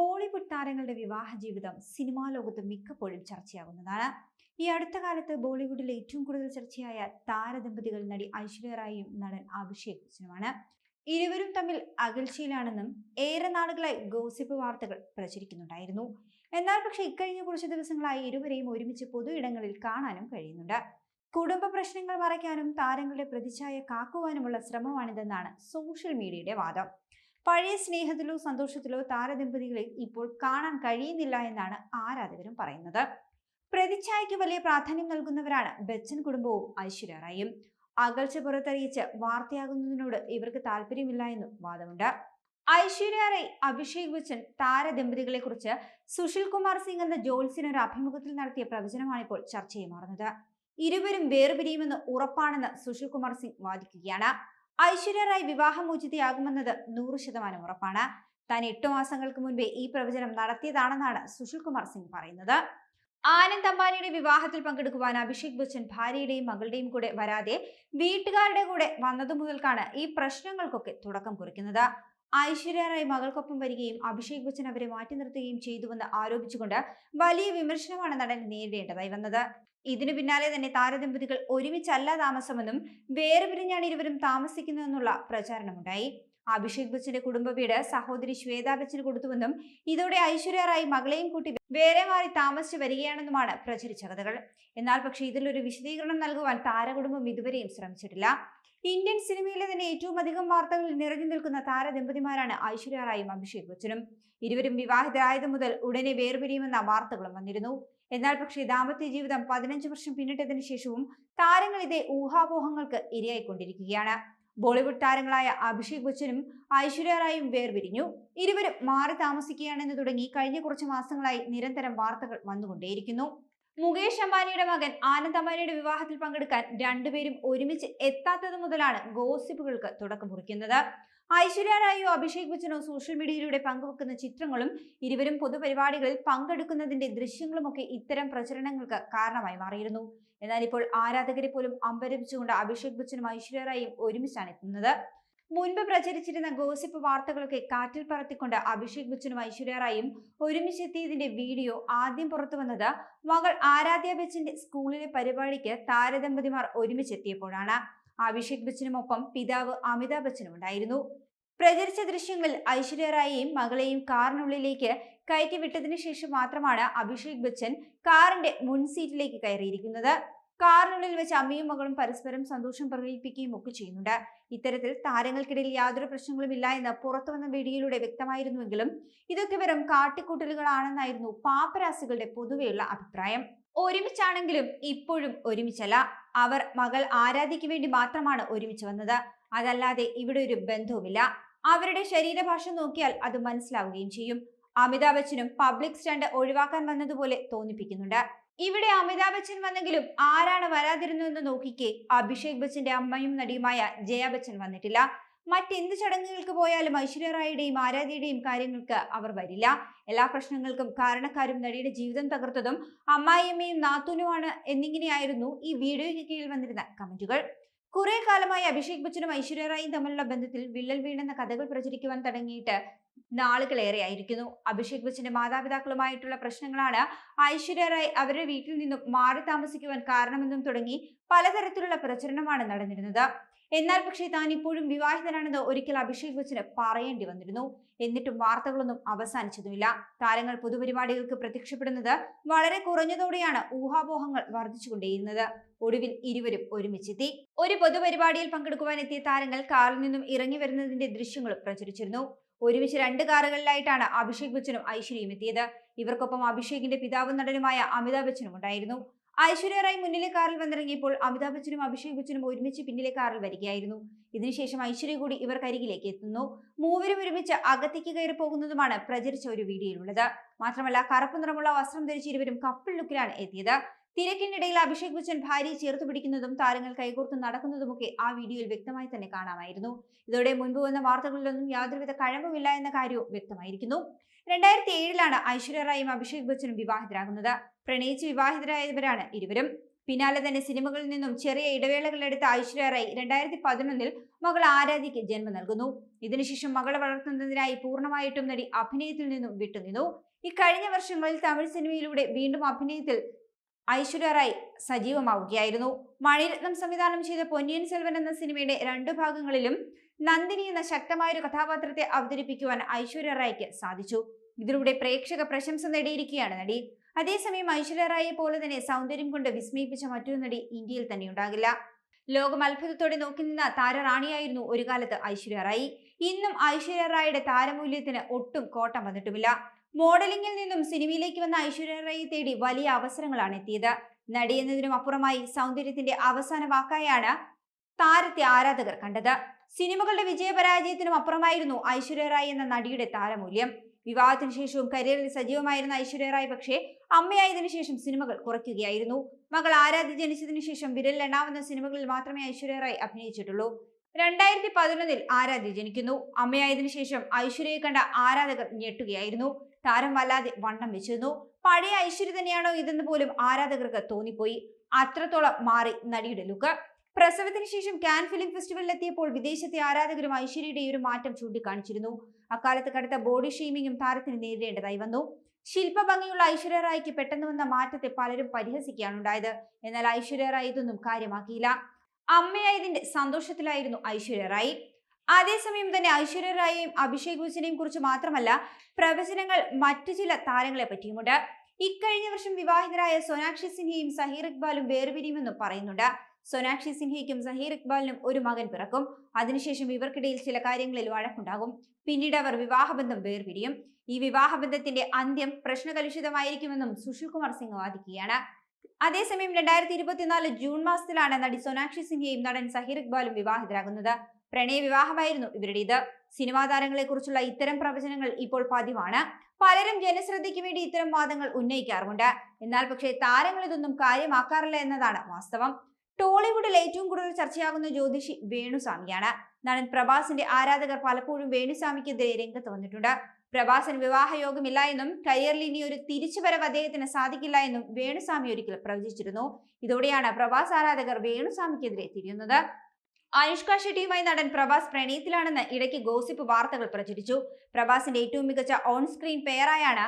ബോളിവുഡ് താരങ്ങളുടെ വിവാഹ ജീവിതം സിനിമാ ലോകത്ത് മിക്കപ്പോഴും ചർച്ചയാകുന്നതാണ്. ഈ അടുത്ത കാലത്ത് ബോളിവുഡിലെ ഏറ്റവും കൂടുതൽ ചർച്ചയായ താരദമ്പതികൾ നടി ഐശ്വര്യ റായിയും നടൻ അഭിഷേക് ബച്ചനുമാണ്. ഇരുവരും തമ്മിൽ അകൽച്ചയിലാണെന്നും ഏറെ നാളുകളായി ഗോസിപ്പ് വാർത്തകൾ പ്രചരിക്കുന്നുണ്ടായിരുന്നു. എന്നാൽ പക്ഷേ ഇക്കഴിഞ്ഞ കുറച്ച് ദിവസങ്ങളായി ഇരുവരെയും ഒരുമിച്ച് പൊതു ഇടങ്ങളിൽ കാണാനും കഴിയുന്നുണ്ട്. കുടുംബ പ്രശ്നങ്ങൾ മറയ്ക്കാനും താരങ്ങളുടെ പ്രതിച്ഛായ കാക്കുവാനുമുള്ള ശ്രമമാണിതെന്നാണ് സോഷ്യൽ മീഡിയയുടെ വാദം. പഴയ സ്നേഹത്തിലോ സന്തോഷത്തിലോ താരദമ്പതികളെ ഇപ്പോൾ കാണാൻ കഴിയുന്നില്ല എന്നാണ് ആരാധകരും പറയുന്നത്. പ്രതിച്ഛായയ്ക്ക് വലിയ പ്രാധാന്യം നൽകുന്നവരാണ് ബച്ചൻ കുടുംബവും ഐശ്വര്യ റായിയും. അകൽച്ച പുറത്തറിയിച്ച് വാർത്തയാകുന്നതിനോട് ഇവർക്ക് താല്പര്യമില്ല എന്നും വാദമുണ്ട്. ഐശ്വര്യ റായ് അഭിഷേക് ബച്ചൻ താരദമ്പതികളെ കുറിച്ച് സുശീൽ കുമാർ സിംഗ് എന്ന ജോത്സ്യൻ ഒരു അഭിമുഖത്തിൽ നടത്തിയ പ്രവചനമാണിപ്പോൾ ചർച്ചയായി മാറുന്നത്. ഇരുവരും വേർപിരിയുമെന്ന് ഉറപ്പാണെന്ന് സുശീൽ കുമാർ സിംഗ് വാദിക്കുകയാണ്. ഐശ്വര്യ റായ് വിവാഹമോചിതയാകുമെന്നത് 100% ഉറപ്പാണ്. താൻ 8 മാസങ്ങൾക്ക് മുൻപേ ഈ പ്രവചനം നടത്തിയതാണെന്നാണ് സുശീൽ കുമാർ സിംഗ് പറയുന്നത്. ആനന്ദ് അംബാനിയുടെ വിവാഹത്തിൽ പങ്കെടുക്കുവാൻ അഭിഷേക് ബച്ചൻ ഭാര്യയുടെയും മകളുടെയും കൂടെ വരാതെ വീട്ടുകാരുടെ കൂടെ വന്നതു മുതൽക്കാണ് ഈ പ്രശ്നങ്ങൾക്കൊക്കെ തുടക്കം കുറിക്കുന്നത്. ഐശ്വര്യ റായ് മകൾക്കൊപ്പം വരികയും അഭിഷേക് ബച്ചൻ അവരെ മാറ്റി നിർത്തുകയും ചെയ്തുവെന്ന് ആരോപിച്ചുകൊണ്ട് വലിയ വിമർശനമാണ് നടൻ നേരിടേണ്ടതായി വന്നത്. ഇതിനു പിന്നാലെ തന്നെ താരദമ്പതികൾ ഒരുമിച്ചല്ല താമസമെന്നും വേർപിരിഞ്ഞാണ് ഇരുവരും താമസിക്കുന്നതെന്നുള്ള പ്രചാരണമുണ്ടായി. അഭിഷേക് ബച്ചന്റെ കുടുംബ വീട് സഹോദരി ശ്വേതാ ബച്ചന് കൊടുത്തുവെന്നും ഇതോടെ ഐശ്വര്യ റായ് മകളെയും കൂട്ടി വേറെ മാറി താമസിച്ചു വരികയാണെന്നുമാണ് പ്രചരിച്ച കഥകൾ. എന്നാൽ പക്ഷേ ഇതിലൊരു വിശദീകരണം നൽകുവാൻ താരകുടുംബം ഇതുവരെയും ശ്രമിച്ചിട്ടില്ല. ഇന്ത്യൻ സിനിമയിലെ തന്നെ ഏറ്റവും അധികം വാർത്തകളിൽ നിറഞ്ഞു നിൽക്കുന്ന താരദമ്പതിമാരാണ് ഐശ്വര്യ റായും അഭിഷേക് ബച്ചനും. ഇരുവരും വിവാഹിതരായതു മുതൽ ഉടനെ വേർപിരിയുമെന്ന വാർത്തകളും വന്നിരുന്നു. എന്നാൽ പക്ഷേ ദാമ്പത്യ ജീവിതം 15 വർഷം പിന്നിട്ടതിനു ശേഷവും താരങ്ങൾ ഇതേ ഊഹാപോഹങ്ങൾക്ക് ഇരയായിക്കൊണ്ടിരിക്കുകയാണ്. ബോളിവുഡ് താരങ്ങളായ അഭിഷേക് ബച്ചനും ഐശ്വര്യ റായും വേർപിരിഞ്ഞു. ഇരുവരും മാറി താമസിക്കുകയാണെന്ന് തുടങ്ങി കഴിഞ്ഞ കുറച്ച് മാസങ്ങളായി നിരന്തരം വാർത്തകൾ വന്നുകൊണ്ടേയിരിക്കുന്നു. മുകേഷ് അംബാനിയുടെ മകൻ ആനന്ദ് അംബാനിയുടെ വിവാഹത്തിൽ പങ്കെടുക്കാൻ രണ്ടുപേരും ഒരുമിച്ച് എത്താത്തത് മുതലാണ് ഗോസിപ്പുകൾക്ക് തുടക്കം കുറിക്കുന്നത്. ഐശ്വര്യ റായിയോ അഭിഷേക് ബച്ചനോ സോഷ്യൽ മീഡിയയിലൂടെ പങ്കുവെക്കുന്ന ചിത്രങ്ങളും ഇരുവരും പൊതുപരിപാടികളിൽ പങ്കെടുക്കുന്നതിന്റെ ദൃശ്യങ്ങളുമൊക്കെ ഇത്തരം പ്രചരണങ്ങൾക്ക് കാരണമായി മാറിയിരുന്നു. എന്നാൽ ഇപ്പോൾ ആരാധകരെ പോലും അമ്പരപ്പിച്ചുകൊണ്ട് അഭിഷേക് ബച്ചനും ഐശ്വര്യ റായിയും ഒരുമിച്ചാണ് എത്തുന്നത്. മുൻപ് പ്രചരിച്ചിരുന്ന ഗോസിപ്പ് വാർത്തകളൊക്കെ കാറ്റിൽ പറത്തിക്കൊണ്ട് അഭിഷേക് ബച്ചനും ഐശ്വര്യ റായിയും ഒരുമിച്ചെത്തിയതിന്റെ വീഡിയോ ആദ്യം പുറത്തു വന്നത് മകൾ ആരാധ്യ ബച്ചന്റെ സ്കൂളിലെ പരിപാടിക്ക് താരദമ്പതിമാർ ഒരുമിച്ചെത്തിയപ്പോഴാണ്. അഭിഷേക് ബച്ചനുമൊപ്പം പിതാവ് അമിതാഭ് ബച്ചനും ഉണ്ടായിരുന്നു. പ്രചരിച്ച ദൃശ്യങ്ങളിൽ ഐശ്വര്യ റായിയെയും മകളെയും കാറിനുള്ളിലേക്ക് കയറ്റി വിട്ടതിനു ശേഷം മാത്രമാണ് അഭിഷേക് ബച്ചൻ കാറിന്റെ മുൻസീറ്റിലേക്ക് കയറിയിരിക്കുന്നത്. കാറിനുള്ളിൽ വെച്ച് അമ്മയും മകളും പരസ്പരം സന്തോഷം പ്രകടിപ്പിക്കുകയും ഒക്കെ ചെയ്യുന്നുണ്ട്. ഇത്തരത്തിൽ താരങ്ങൾക്കിടയിൽ യാതൊരു പ്രശ്നങ്ങളും ഇല്ല എന്ന് പുറത്തു വന്ന വീഡിയോയിലൂടെ വ്യക്തമായിരുന്നുവെങ്കിലും ഇതൊക്കെ വെറും കാട്ടിക്കൂട്ടലുകളാണെന്നായിരുന്നു പാപ്പരാസികളുടെ പൊതുവെയുള്ള അഭിപ്രായം. ഒരുമിച്ചാണെങ്കിലും ഇപ്പോഴും ഒരുമിച്ചല്ല. അവർ മകൾ ആരാധ്യയ്ക്ക് വേണ്ടി മാത്രമാണ് ഒരുമിച്ച് വന്നത്. അതല്ലാതെ ഇവിടെ ഒരു ബന്ധവുമില്ല. അവരുടെ ശരീരഭാഷ നോക്കിയാൽ അത് മനസ്സിലാവുകയും ചെയ്യും. അമിതാഭ് ബച്ചനും പബ്ലിക് സ്റ്റണ്ട് ഒഴിവാക്കാൻ വന്നതുപോലെ തോന്നിപ്പിക്കുന്നുണ്ട്. ഇവിടെ അമിതാഭ് ബച്ചൻ വന്നെങ്കിലും ആരാണ് വരാതിരുന്നതെന്ന് നോക്കിക്കേ, അഭിഷേക് ബച്ചന്റെ അമ്മയും നടിയുമായ ജയ ബച്ചൻ വന്നിട്ടില്ല. മറ്റെന്ത് ചടങ്ങുകൾക്ക് പോയാലും ഐശ്വര്യ റായിയുടെയും ആരാധ്യയുടെയും കാര്യങ്ങൾക്ക് അവർ വരില്ല. എല്ലാ പ്രശ്നങ്ങൾക്കും കാരണക്കാരും നടിയുടെ ജീവിതം തകർത്തതും അമ്മായിയമ്മയും നാത്തൂനുമാണ് എന്നിങ്ങനെയായിരുന്നു ഈ വീഡിയോയ്ക്ക് കീഴിൽ വന്നിരുന്ന കമന്റുകൾ. കുറെ കാലമായി അഭിഷേക് ബച്ചനും ഐശ്വര്യ റായിയും തമ്മിലുള്ള ബന്ധത്തിൽ വിള്ളൽ വീണെന്ന കഥകൾ പ്രചരിക്കുവാൻ തുടങ്ങിയിട്ട് നാളുകളേറെയായിരിക്കുന്നു. അഭിഷേക് ബച്ചന്റെ മാതാപിതാക്കളുമായിട്ടുള്ള പ്രശ്നങ്ങളാണ് ഐശ്വര്യ റായ് അവരുടെ വീട്ടിൽ നിന്നും മാറി താമസിക്കുവാൻ കാരണമെന്നും തുടങ്ങി പലതരത്തിലുള്ള പ്രചരണമാണ് നടന്നിരുന്നത്. എന്നാൽ പക്ഷേ താൻ ഇപ്പോഴും വിവാഹിതനാണെന്ന് ഒരിക്കൽ അഭിഷേക് ബച്ചന് പറയേണ്ടി വന്നിരുന്നു. എന്നിട്ടും വാർത്തകളൊന്നും അവസാനിച്ചതുമില്ല. താരങ്ങൾ പൊതുപരിപാടികൾക്ക് പ്രത്യക്ഷപ്പെടുന്നത് വളരെ കുറഞ്ഞതോടെയാണ് ഊഹാപോഹങ്ങൾ വർദ്ധിച്ചുകൊണ്ടേയിരുന്നത്. ഒടുവിൽ ഇരുവരും ഒരുമിച്ചെത്തി. ഒരു പൊതുപരിപാടിയിൽ പങ്കെടുക്കുവാൻ എത്തിയ താരങ്ങൾ കാറിൽ നിന്നും ഇറങ്ങി വരുന്നതിന്റെ ദൃശ്യങ്ങളും പ്രചരിച്ചിരുന്നു. ഒരുമിച്ച് 2 കാറുകളിലായിട്ടാണ് അഭിഷേക് ബച്ചനും ഐശ്വര്യയും എത്തിയത്. ഇവർക്കൊപ്പം അഭിഷേകിന്റെ പിതാവും നടനുമായ അമിതാഭ് ബച്ചനും ഉണ്ടായിരുന്നു. ഐശ്വര്യ റായ് മുന്നിലെ കാറിൽ വന്നിറങ്ങിയപ്പോൾ അമിതാഭ് ബച്ചനും അഭിഷേക് ബച്ചനും ഒരുമിച്ച് പിന്നിലെ കാറിൽ വരികയായിരുന്നു. ഇതിനുശേഷം ഐശ്വര്യ കൂടി ഇവർക്കരികിലേക്ക് എത്തുന്നു. മൂവരും ഒരുമിച്ച് അകത്തേക്ക് കയറി പോകുന്നതുമാണ് പ്രചരിച്ച ഒരു വീഡിയോയിലുള്ളത്. മാത്രമല്ല കറുപ്പ് നിറമുള്ള വസ്ത്രം ധരിച്ച് ഇരുവരും കപ്പിൾ ലുക്കിലാണ് എത്തിയത്. തിരക്കിനിടയിൽ അഭിഷേക് ബച്ചൻ ഭാര്യയെ ചേർത്ത് പിടിക്കുന്നതും താരങ്ങൾ കൈകോർത്ത് നടക്കുന്നതുമൊക്കെ ആ വീഡിയോയിൽ വ്യക്തമായി തന്നെ കാണാമായിരുന്നു. ഇതോടെ മുൻപ് വന്ന വാർത്തകളിലൊന്നും യാതൊരുവിധ കഴമ്പുമില്ല എന്ന കാര്യവും വ്യക്തമായിരിക്കുന്നു. 2007 ഐശ്വര്യ റായും അഭിഷേക് ബച്ചനും വിവാഹിതരാകുന്നത്. പ്രണയിച്ച് വിവാഹിതരായവരാണ് ഇരുവരും. പിന്നാലെ തന്നെ സിനിമകളിൽ നിന്നും ചെറിയ ഇടവേളകളെടുത്ത ഐശ്വര്യ റായ് 2011 മകൾ ആരാധ്യയ്ക്ക് ജന്മം നൽകുന്നു. ഇതിനുശേഷം മകളെ വളർത്തുന്നതിനായി പൂർണ്ണമായിട്ടും നടി അഭിനയത്തിൽ നിന്നും വിട്ടുനിന്നു. ഇക്കഴിഞ്ഞ വർഷങ്ങളിൽ തമിഴ് സിനിമയിലൂടെ വീണ്ടും അഭിനയത്തിൽ ഐശ്വര്യ റായ് സജീവമാവുകയായിരുന്നു. മണിരത്നം സംവിധാനം ചെയ്ത പൊന്നിയിൻ സെൽവൻ എന്ന സിനിമയുടെ 2 ഭാഗങ്ങളിലും നന്ദിനി എന്ന ശക്തമായൊരു കഥാപാത്രത്തെ അവതരിപ്പിക്കുവാൻ ഐശ്വര്യ റായ്ക്ക് സാധിച്ചു. ഇതിലൂടെ പ്രേക്ഷക പ്രശംസ നേടിയിരിക്കുകയാണ് നടി. അതേസമയം ഐശ്വര്യ റായിയെ പോലെ തന്നെ സൗന്ദര്യം കൊണ്ട് വിസ്മയിപ്പിച്ച മറ്റൊരു നടി ഇന്ത്യയിൽ തന്നെ ഉണ്ടാകില്ല. ലോകം അത്ഭുതത്തോടെ നോക്കി നിന്ന താരറാണിയായിരുന്നു ഒരു കാലത്ത് ഐശ്വര്യ റായി. ഇന്നും ഐശ്വര്യ റായിയുടെ താരമൂല്യത്തിന് ഒട്ടും കോട്ടം വന്നിട്ടുമില്ല. മോഡലിംഗിൽ നിന്നും സിനിമയിലേക്ക് വന്ന ഐശ്വര്യ റായിയെ തേടി വലിയ അവസരങ്ങളാണ് എത്തിയത്. നടി എന്നതിനും അപ്പുറമായി സൗന്ദര്യത്തിന്റെ അവസാന വാക്കായാണ് താരത്തെ ആരാധകർ കണ്ടത്. സിനിമകളുടെ വിജയപരാജയത്തിനും അപ്പുറമായിരുന്നു ഐശ്വര്യ റായ് എന്ന നടിയുടെ താരമൂല്യം. വിവാഹത്തിന് ശേഷവും കരിയറിൽ സജീവമായിരുന്ന ഐശ്വര്യ റായ് പക്ഷേ അമ്മയായതിനു ശേഷം സിനിമകൾ കുറയ്ക്കുകയായിരുന്നു. മകൾ ആരാധ്യ ജനിച്ചതിനു ശേഷം വിരലിലെണ്ണാവുന്ന സിനിമകളിൽ മാത്രമേ ഐശ്വര്യ റായ് അഭിനയിച്ചിട്ടുള്ളൂ. 2011 ആരാധ്യ ജനിക്കുന്നു. അമ്മയായതിനു ശേഷം ഐശ്വര്യയെ കണ്ട ആരാധകർ ഞെട്ടുകയായിരുന്നു. താരം വല്ലാതെ വണ്ണം വെച്ചിരുന്നു. പഴയ ഐശ്വര്യ തന്നെയാണോ ഇതെന്ന് പോലും ആരാധകർക്ക് തോന്നിപ്പോയി. അത്രത്തോളം മാറി നടിയുടെ ലുക്ക്. പ്രസവത്തിന് ശേഷം കാൻ ഫിലിം ഫെസ്റ്റിവലിൽ എത്തിയപ്പോൾ വിദേശത്തെ ആരാധകരും ഐശ്വര്യയുടെ ഈ ഒരു മാറ്റം ചൂണ്ടിക്കാണിച്ചിരുന്നു. അക്കാലത്ത് കടുത്ത ബോഡി ഷെയ്മിങ്ങും താരത്തിന് നേരിടേണ്ടതായി വന്നു. ശില്പഭംഗിയുള്ള ഐശ്വര്യ റായ്ക്ക് പെട്ടെന്ന് വന്ന മാറ്റത്തെ പലരും പരിഹസിക്കുകയാണ് ഉണ്ടായത്. എന്നാൽ ഐശ്വര്യ റായ് ഇതൊന്നും കാര്യമാക്കിയില്ല. അമ്മയായതിന്റെ സന്തോഷത്തിലായിരുന്നു ഐശ്വര്യ റായ്. അതേസമയം തന്നെ ഐശ്വര്യ റായിയെയും അഭിഷേക് ബച്ചനെയും കുറിച്ച് മാത്രമല്ല പ്രവചനങ്ങൾ മറ്റു ചില താരങ്ങളെ പറ്റിയുമുണ്ട്. ഇക്കഴിഞ്ഞ വർഷം വിവാഹിതരായ സോനാക്ഷി സിൻഹയും സഹീർ ഇക്ബാലും വേർപിരിയുമെന്നും പറയുന്നുണ്ട്. സോനാക്ഷി സിൻഹയ്ക്കും സഹീർ ഇക്ബാലിനും ഒരു മകൻ പിറക്കും. അതിനുശേഷം ഇവർക്കിടയിൽ ചില കാര്യങ്ങളിൽ വഴക്കുണ്ടാകും. പിന്നീട് അവർ വിവാഹബന്ധം വേർപിരിയും. ഈ വിവാഹബന്ധത്തിന്റെ അന്ത്യം പ്രശ്നകലുഷിതമായിരിക്കുമെന്നും സുശീൽ കുമാർ സിംഗ് വാദിക്കുകയാണ്. അതേസമയം 2024 ജൂൺ മാസത്തിലാണ് നടി സോനാക്ഷി സിൻഹയും നടൻ സഹീർ ഇക്ബാലും വിവാഹിതരാകുന്നത്. പ്രണയ വിവാഹമായിരുന്നു ഇവരുടേത്. സിനിമാ താരങ്ങളെ കുറിച്ചുള്ള ഇത്തരം പ്രവചനങ്ങൾ ഇപ്പോൾ പതിവാണ്. പലരും ജനശ്രദ്ധയ്ക്ക് വേണ്ടി ഇത്തരം വാദങ്ങൾ ഉന്നയിക്കാറുമുണ്ട്. എന്നാൽ പക്ഷേ താരങ്ങൾ ഇതൊന്നും കാര്യമാക്കാറില്ല എന്നതാണ് വാസ്തവം. ടോളിവുഡിൽ ഏറ്റവും കൂടുതൽ ചർച്ചയാകുന്ന ജ്യോതിഷി വേണുസ്വാമിയാണ്. നടൻ പ്രഭാസിന്റെ ആരാധകർ പലപ്പോഴും വേണുസ്വാമിക്കെതിരെ രംഗത്ത് വന്നിട്ടുണ്ട്. പ്രഭാസിന് വിവാഹയോഗമില്ല എന്നും കരിയറിൽ ഇനി ഒരു തിരിച്ചുവരവ് അദ്ദേഹത്തിന് സാധിക്കില്ല എന്നും വേണുസ്വാമി ഒരിക്കൽ പ്രവചിച്ചിരുന്നു. ഇതോടെയാണ് പ്രഭാസ് ആരാധകർ വേണുസ്വാമിക്കെതിരെ തിരിയുന്നത്. അനുഷ്ക ഷെട്ടിയുമായി നടൻ പ്രഭാസ് പ്രണയത്തിലാണെന്ന് ഇടയ്ക്ക് ഗോസിപ്പ് വാർത്തകൾ പ്രചരിച്ചു. പ്രഭാസിന്റെ ഏറ്റവും മികച്ച ഓൺ സ്ക്രീൻ പെയറായാണ്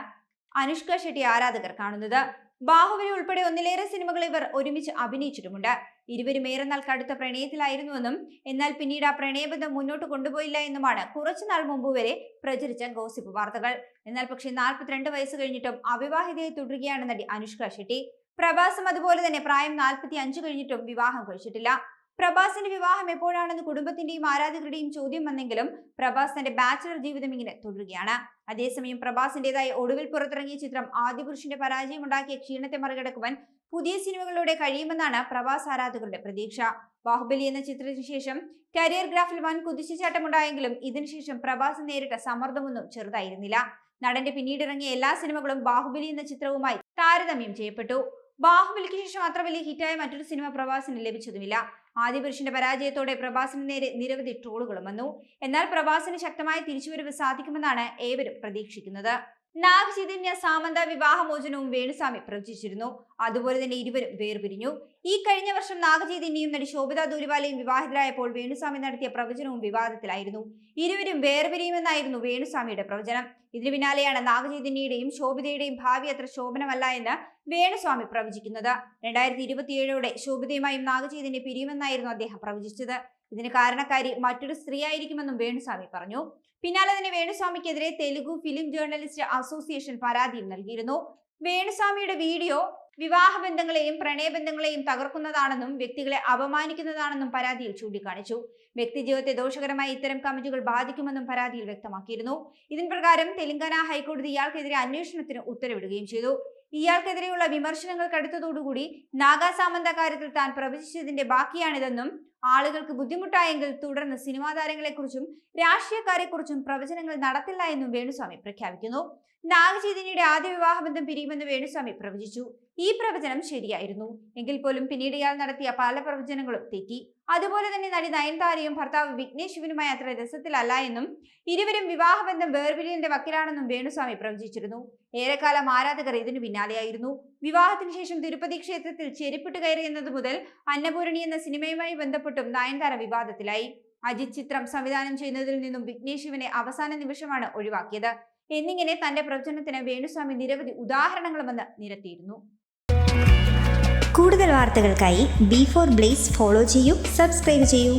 അനുഷ്ക ഷെട്ടി ആരാധകർ കാണുന്നത്. ബാഹുബലി ഉൾപ്പെടെ ഒന്നിലേറെ സിനിമകൾ ഇവർ ഒരുമിച്ച് അഭിനയിച്ചിട്ടുമുണ്ട്. ഇരുവരും ഏറെ നാൾ കടുത്ത പ്രണയത്തിലായിരുന്നുവെന്നും എന്നാൽ പിന്നീട് ആ പ്രണയബന്ധം മുന്നോട്ട് കൊണ്ടുപോയില്ല എന്നുമാണ് കുറച്ചുനാൾ മുമ്പ് വരെ പ്രചരിച്ച ഗോസിപ്പ് വാർത്തകൾ. എന്നാൽ പക്ഷേ 42 വയസ്സ് കഴിഞ്ഞിട്ടും അവിവാഹിതയായി തുടരുകയാണ് നടി അനുഷ്ക ഷെട്ടി. പ്രഭാസും അതുപോലെ തന്നെ പ്രായം 45 കഴിഞ്ഞിട്ടും വിവാഹം കഴിച്ചിട്ടില്ല. പ്രഭാസിന്റെ വിവാഹം എപ്പോഴാണെന്ന് കുടുംബത്തിന്റെയും ആരാധകരുടെയും ചോദ്യം വന്നെങ്കിലും പ്രഭാസ് തന്റെ ബാച്ചിലർ ജീവിതം ഇങ്ങനെ തുടരുകയാണ്. അതേസമയം പ്രഭാസിന്റേതായി ഒടുവിൽ പുറത്തിറങ്ങിയ ചിത്രം ആദിപുരുഷിന്റെ പരാജയം ഉണ്ടാക്കിയ ക്ഷീണത്തെ മറികടക്കുവാൻ പുതിയ സിനിമകളിലൂടെ കഴിയുമെന്നാണ് പ്രഭാസ് ആരാധകരുടെ പ്രതീക്ഷ. ബാഹുബലി എന്ന ചിത്രത്തിന് ശേഷം കരിയർ ഗ്രാഫിൽ വൻ കുതിച്ചുചാട്ടമുണ്ടായെങ്കിലും ഇതിനുശേഷം പ്രഭാസ് നേരിട്ട സമ്മർദ്ദമൊന്നും ചെറുതായിരുന്നില്ല. നടന്റെ പിന്നീടിറങ്ങിയ എല്ലാ സിനിമകളും ബാഹുബലി എന്ന ചിത്രവുമായി താരതമ്യം ചെയ്യപ്പെട്ടു. ബാഹുബലിക്ക് ശേഷം അത്ര വലിയ ഹിറ്റായ മറ്റൊരു സിനിമ പ്രഭാസിന് ലഭിച്ചതുമില്ല. ആദിപുരുഷിന്റെ പരാജയത്തോടെ പ്രഭാസിന് നേരെ നിരവധി ട്രോളുകളും വന്നു. എന്നാൽ പ്രഭാസിന് ശക്തമായ തിരിച്ചുവരവ് സാധിക്കുമെന്നാണ് ഏവരും പ്രതീക്ഷിക്കുന്നത്. നാഗചൈതന്യ സാമന്ത വിവാഹമോചനവും വേണുസ്വാമി പ്രവചിച്ചിരുന്നു. അതുപോലെ തന്നെ ഇരുവരും വേർപിരിഞ്ഞു. ഈ കഴിഞ്ഞ വർഷം നാഗചൈതന്യയും നടി ശോഭിത ധൂലിവാലയും വിവാഹിതരായപ്പോൾ വേണുസ്വാമി നടത്തിയ പ്രവചനവും വിവാദത്തിലായിരുന്നു. ഇരുവരും വേർപിരിയുമെന്നായിരുന്നു വേണുസ്വാമിയുടെ പ്രവചനം. ഇതിനു പിന്നാലെയാണ് നാഗചൈതന്യയുടെയും ശോഭിതയുടെയും ഭാവി അത്ര ശോഭനമല്ല എന്ന് വേണുസ്വാമി പ്രവചിക്കുന്നത്. 2027ഓടെ ശോഭിതയുമായും നാഗചൈതന്യ പിരിയുമെന്നായിരുന്നു അദ്ദേഹം പ്രവചിച്ചത്. ഇതിന് കാരണക്കാരി മറ്റൊരു സ്ത്രീ ആയിരിക്കുമെന്നും വേണുസ്വാമി പറഞ്ഞു. പിന്നാലെ തന്നെ വേണുസ്വാമിക്കെതിരെ തെലുഗു ഫിലിം ജേർണലിസ്റ്റ് അസോസിയേഷൻ പരാതിയും നൽകിയിരുന്നു. വേണുസ്വാമിയുടെ വീഡിയോ വിവാഹബന്ധങ്ങളെയും പ്രണയബന്ധങ്ങളെയും തകർക്കുന്നതാണെന്നും വ്യക്തികളെ അപമാനിക്കുന്നതാണെന്നും പരാതിയിൽ ചൂണ്ടിക്കാണിച്ചു. വ്യക്തിജീവിതത്തെ ദോഷകരമായി ഇത്തരം കമന്റുകൾ ബാധിക്കുമെന്നും പരാതിയിൽ വ്യക്തമാക്കിയിരുന്നു. ഇതിൻ പ്രകാരം തെലങ്കാന ഹൈക്കോടതി ഇയാൾക്കെതിരെ അന്വേഷണത്തിന് ഉത്തരവിടുകയും ചെയ്തു. ഇയാൾക്കെതിരെയുള്ള വിമർശനങ്ങൾ കടുത്തതോടുകൂടി നാഗാ സാമന്ത കാര്യത്തിൽ താൻ പ്രവചിച്ചതിന്റെ ബാക്കിയാണിതെന്നും ആളുകൾക്ക് ബുദ്ധിമുട്ടായെങ്കിൽ തുടർന്ന് സിനിമാ താരങ്ങളെക്കുറിച്ചും രാഷ്ട്രീയക്കാരെക്കുറിച്ചും പ്രവചനങ്ങൾ നടത്തില്ല എന്നും വേണുസ്വാമി പ്രഖ്യാപിക്കുന്നു. നാഗചൈതന്യയുടെ ആദ്യ വിവാഹബന്ധം പിരിയുമെന്ന് വേണുസ്വാമി പ്രവചിച്ചു. ഈ പ്രവചനം ശരിയായിരുന്നു എങ്കിൽ പോലും പിന്നീട് ഇയാൾ നടത്തിയ പല പ്രവചനങ്ങളും തെറ്റി. അതുപോലെ തന്നെ നടി നയൻതാരയും ഭർത്താവ് വിഘ്നേഷ് ശിവനുമായി അത്ര രസത്തിലല്ല എന്നും ഇരുവരും വിവാഹബന്ധം വേർപിരിയലിന്റെ വക്കിലാണെന്നും വേണുസ്വാമി പ്രവചിച്ചിരുന്നു. ഏറെക്കാലം ആരാധകർ ഇതിനു പിന്നാലെയായിരുന്നു. വിവാഹത്തിന് ശേഷം തിരുപ്പതി ക്ഷേത്രത്തിൽ ചെരുപ്പിട്ട് കയറിയെന്നത് മുതൽ അന്നപൂരണി എന്ന സിനിമയുമായി ബന്ധപ്പെട്ടും നയൻതാര വിവാദത്തിലായി. അജിത് ചിത്രം സംവിധാനം ചെയ്യുന്നതിൽ നിന്നും വിഘ്നേഷ് ശിവനെ അവസാന നിമിഷമാണ് ഒഴിവാക്കിയത് എന്നിങ്ങനെ തന്റെ പ്രവചനത്തിന് വേണുസ്വാമി നിരവധി ഉദാഹരണങ്ങളുമെന്ന് നിരത്തിയിരുന്നു. കൂടുതൽ വാർത്തകൾക്കായി B4 Blaze ഫോളോ ചെയ്യൂ, സബ്സ്ക്രൈബ് ചെയ്യൂ.